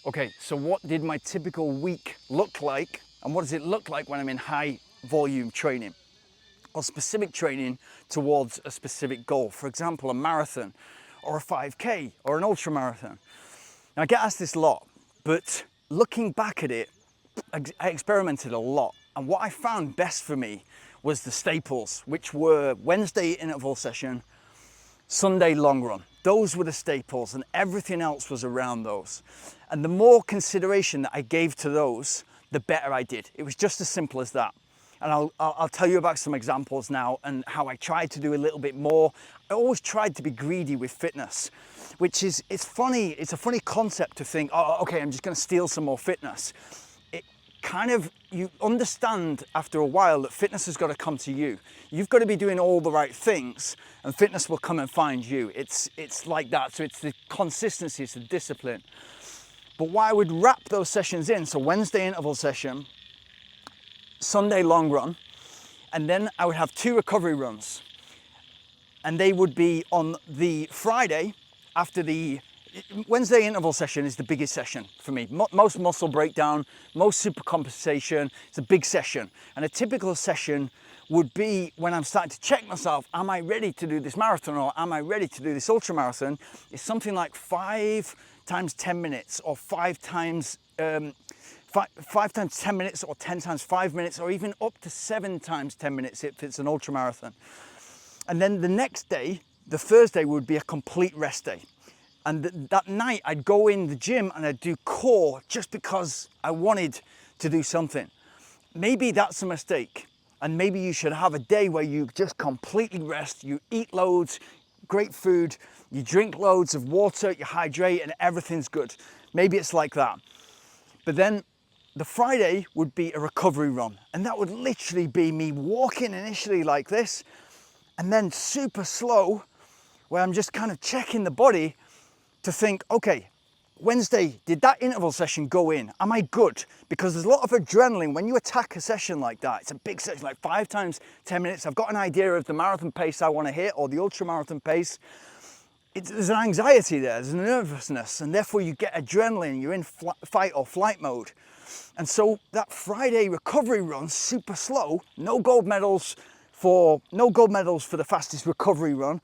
Okay, so what did my typical week look like, and what does it look like when I'm in high volume training or specific training towards a specific goal? For example, a marathon or a 5K or an ultra marathon. Now, I get asked this a lot, but looking back at it, I experimented a lot, and what I found best for me was the staples, which were Wednesday interval session, Sunday long run. Those were the staples, and everything else was around those. And the more consideration that I gave to those, the better I did. It was just as simple as that. And I'll tell you about some examples now and how I tried to do a little bit more. I always tried to be greedy with fitness, which is, it's funny, it's a funny concept to think, oh, okay, I'm just gonna steal some more fitness. It kind of, you understand after a while that fitness has got to come to you. You've got to be doing all the right things and fitness will come and find you. It's like that. So it's the consistency, it's the discipline. But why I would wrap those sessions in, so Wednesday interval session, Sunday long run, and then I would have 2 recovery runs. And they would be on the Friday after the Wednesday interval session is the biggest session for me. Most muscle breakdown, most super compensation. It's a big session. And a typical session would be when I'm starting to check myself, am I ready to do this marathon or am I ready to do this ultra marathon? It's something like 5 times 10 minutes or 5 times 10 minutes or 10 times 5 minutes or even up to 7 times 10 minutes if it's an ultra marathon. And then the next day, the Thursday, would be a complete rest day. And that night I'd go in the gym and I'd do core just because I wanted to do something. Maybe that's a mistake. And maybe you should have a day where you just completely rest, you eat loads, great food, you drink loads of water, you hydrate and everything's good. Maybe it's like that. But then the Friday would be a recovery run. And that would literally be me walking initially like this and then super slow where I'm just kind of checking the body to think, okay, Wednesday, did that interval session go in? Am I good? Because there's a lot of adrenaline when you attack a session like that. It's a big session, like 5 times 10 minutes. I've got an idea of the marathon pace I want to hit or the ultra marathon pace. There's an anxiety there, there's a nervousness, and therefore you get adrenaline, you're in fight or flight mode. And so that Friday recovery run, super slow, no gold medals for the fastest recovery run.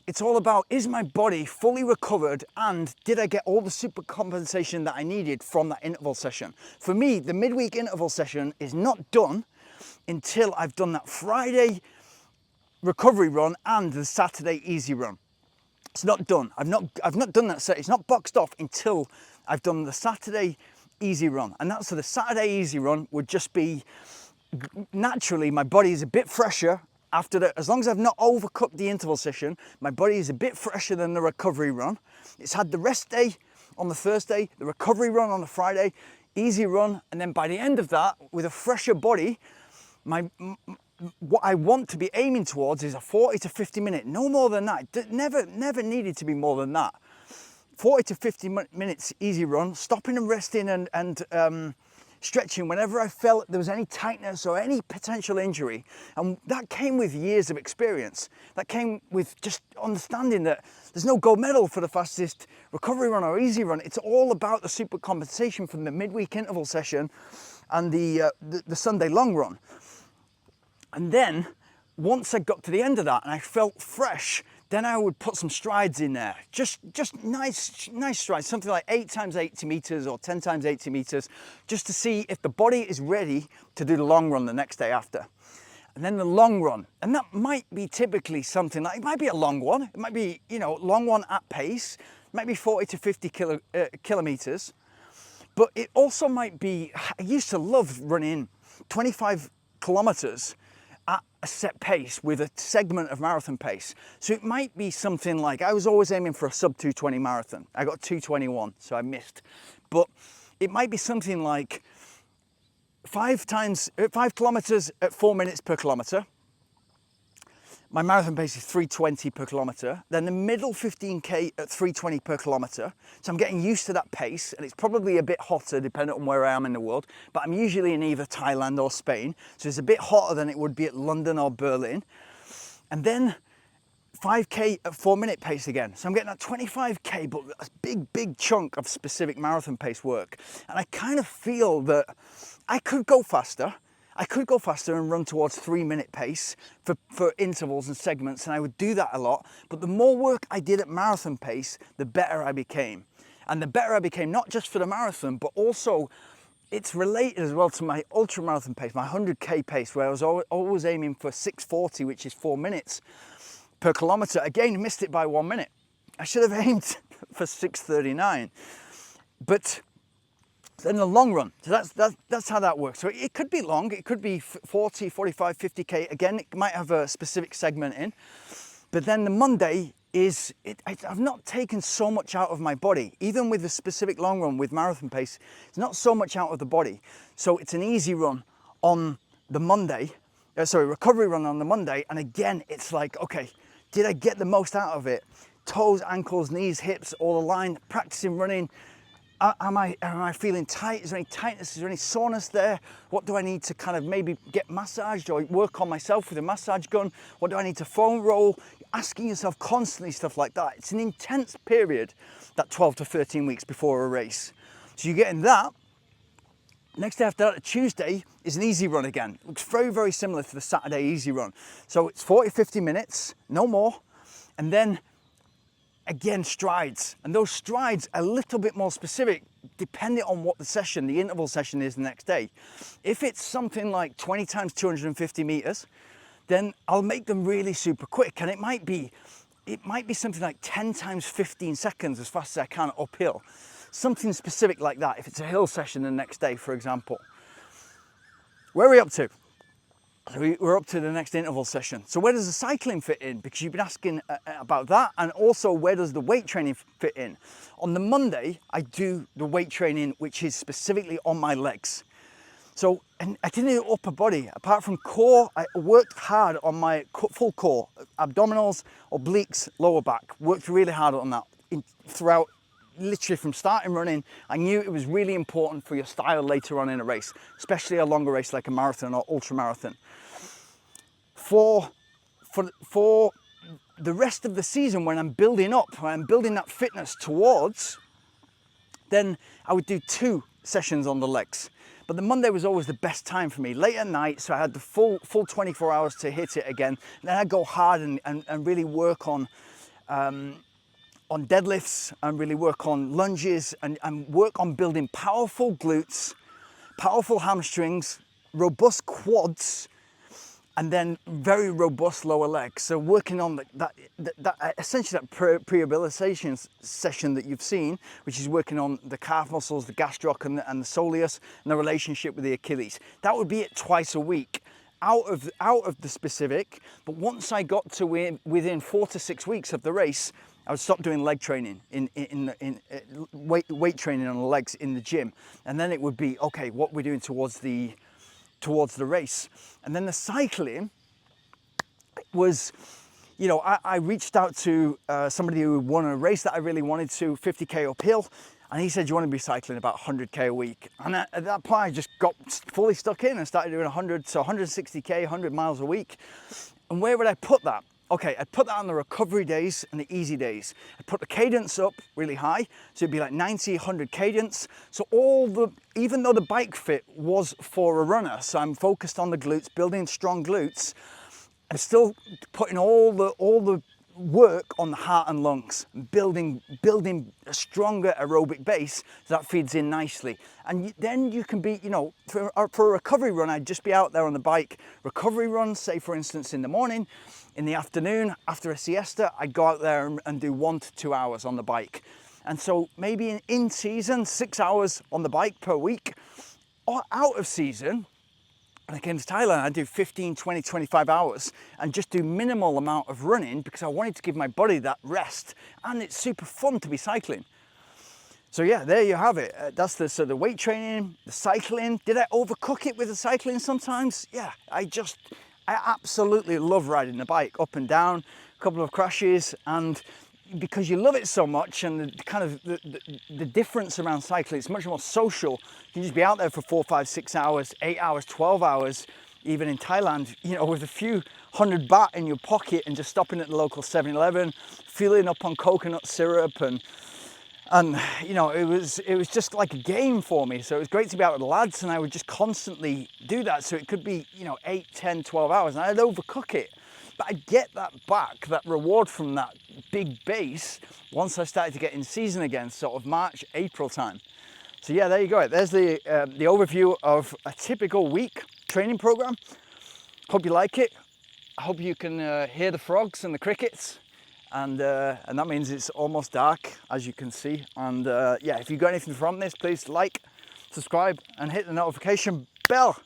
It's all about, is my body fully recovered and did I get all the super compensation that I needed from that interval session? For me, the midweek interval session is not done until I've done that Friday recovery run and the Saturday easy run. It's not done. I've not done that set. It's not boxed off until I've done the Saturday easy run. And that's, so the Saturday easy run would just be, naturally my body is a bit fresher after that. As long as I've not overcooked the interval session, my body is a bit fresher than the recovery run. It's had the rest day on the Thursday, the recovery run on the Friday, easy run, and then by the end of that, with a fresher body, what I want to be aiming towards is a 40 to 50 minute, no more than that. It never needed to be more than that. 40 to 50 minutes easy run, stopping and resting and stretching whenever I felt there was any tightness or any potential injury. And that came with years of experience. That came with just understanding that there's no gold medal for the fastest recovery run or easy run. It's all about the super compensation from the midweek interval session and the Sunday long run. And then once I got to the end of that and I felt fresh, then I would put some strides in there. Just nice strides, something like 8 times 80 meters or 10 times 80 meters, just to see if the body is ready to do the long run the next day after. And then the long run, and that might be typically something like, it might be a long one, it might be, long one at pace, it might be 40 to 50 kilometers, but it also might be, I used to love running 25 kilometers at a set pace with a segment of marathon pace. So it might be something like, I was always aiming for a sub 220 marathon. I got 221, so I missed. But it might be something like 5 kilometers at 4 minutes per kilometer. My marathon pace is 320 per kilometer. Then the middle 15K at 320 per kilometer. So I'm getting used to that pace, and it's probably a bit hotter depending on where I am in the world, but I'm usually in either Thailand or Spain. So it's a bit hotter than it would be at London or Berlin. And then 5K at 4-minute pace again. So I'm getting that 25K, but a big chunk of specific marathon pace work. And I kind of feel that I could go faster. I could go faster and run towards 3-minute pace for intervals and segments, and I would do that a lot. But the more work I did at marathon pace, the better I became. And the better I became, not just for the marathon, but also it's related as well to my ultra marathon pace, my 100K pace, where I was always aiming for 6:40, which is 4 minutes per kilometer. Again, missed it by 1 minute. I should have aimed for 6:39. But in the long run, so that's how that works. So it could be long, it could be 40, 45, 50K. Again, it might have a specific segment in. But then the Monday is, I've not taken so much out of my body. Even with the specific long run with marathon pace, it's not so much out of the body. So it's an easy run on the Monday, recovery run on the Monday. And again, it's like, okay, did I get the most out of it? Toes, ankles, knees, hips, all aligned, practicing running. Am I feeling tight? Is there any tightness? Is there any soreness there? What do I need to kind of maybe get massaged or work on myself with a massage gun? What do I need to foam roll? Asking yourself constantly stuff like that. It's an intense period, that 12 to 13 weeks before a race. So you're getting that. Next day after that, Tuesday, is an easy run again. Looks very similar to the Saturday easy run. So it's 40, 50 minutes, no more. And then again, strides. And those strides are a little bit more specific depending on what the interval session is the next day. If it's something like 20 times 250 meters, then I'll make them really super quick. And it might be something like 10 times 15 seconds as fast as I can uphill. Something specific like that, if it's a hill session the next day, for example. Where are we up to? So we're up to the next interval session. So where does the cycling fit in? Because you've been asking about that, and also where does the weight training fit in? On the Monday, I do the weight training, which is specifically on my legs. So, and I didn't do upper body. Apart from core, I worked hard on my full core, abdominals, obliques, lower back. Worked really hard on that throughout, literally from starting running. I knew it was really important for your style later on in a race, especially a longer race like a marathon or ultra marathon. For the rest of the season, when I'm building up, when I'm building that fitness towards, then I would do 2 sessions on the legs. But the Monday was always the best time for me, late at night, so I had the full 24 hours to hit it again. Then I'd go hard and really work on deadlifts and really work on lunges and work on building powerful glutes, powerful hamstrings, robust quads, and then very robust lower legs. So working on that essentially that prehabilitation session that you've seen, which is working on the calf muscles, the gastroc and the soleus, and the relationship with the Achilles. That would be it twice a week, out of the specific. But once I got to within 4 to 6 weeks of the race, I would stop doing leg training weight training on the legs in the gym, and then it would be okay, what we're doing towards the race. And then the cycling was, you know, I reached out to somebody who won a race that I really wanted to, 50K uphill, and he said, you want to be cycling about 100K a week? And at that point, I just got fully stuck in and started doing 160K, 100 miles a week. And where would I put that? Okay, I'd put that on the recovery days and the easy days. I'd put the cadence up really high, so it'd be like 90, 100 cadence. So even though the bike fit was for a runner, so I'm focused on the glutes, building strong glutes, I'm still putting all the work on the heart and lungs, building a stronger aerobic base that feeds in nicely. And then you can be, you know, for a recovery run, I'd just be out there on the bike. Recovery runs, say for instance in the morning, in the afternoon, after a siesta, I'd go out there and do 1 to 2 hours on the bike. And so maybe in season, 6 hours on the bike per week, or out of season, when I came to Thailand, I'd do 15, 20, 25 hours and just do minimal amount of running because I wanted to give my body that rest. And it's super fun to be cycling. So yeah, there you have it. That's the weight training, the cycling. Did I overcook it with the cycling sometimes? Yeah, I absolutely love riding the bike up and down, a couple of crashes, and because you love it so much, and the difference around cycling, it's much more social. You can just be out there for 4, 5, 6 hours, 8 hours, 12 hours, even in Thailand, you know, with a few 100 baht in your pocket and just stopping at the local 7-Eleven, filling up on coconut syrup, and you know, it was just like a game for me. So it was great to be out with the lads, and I would just constantly do that. So it could be, you know, 8, 10, 12 hours, and I'd overcook it. But I'd get that back, that reward from that big base, once I started to get in season again, sort of March, April time. So yeah, there you go. There's the overview of a typical week training program. Hope you like it. I hope you can hear the frogs and the crickets. And that means it's almost dark, as you can see. And yeah, if you got anything from this, please like, subscribe, and hit the notification bell.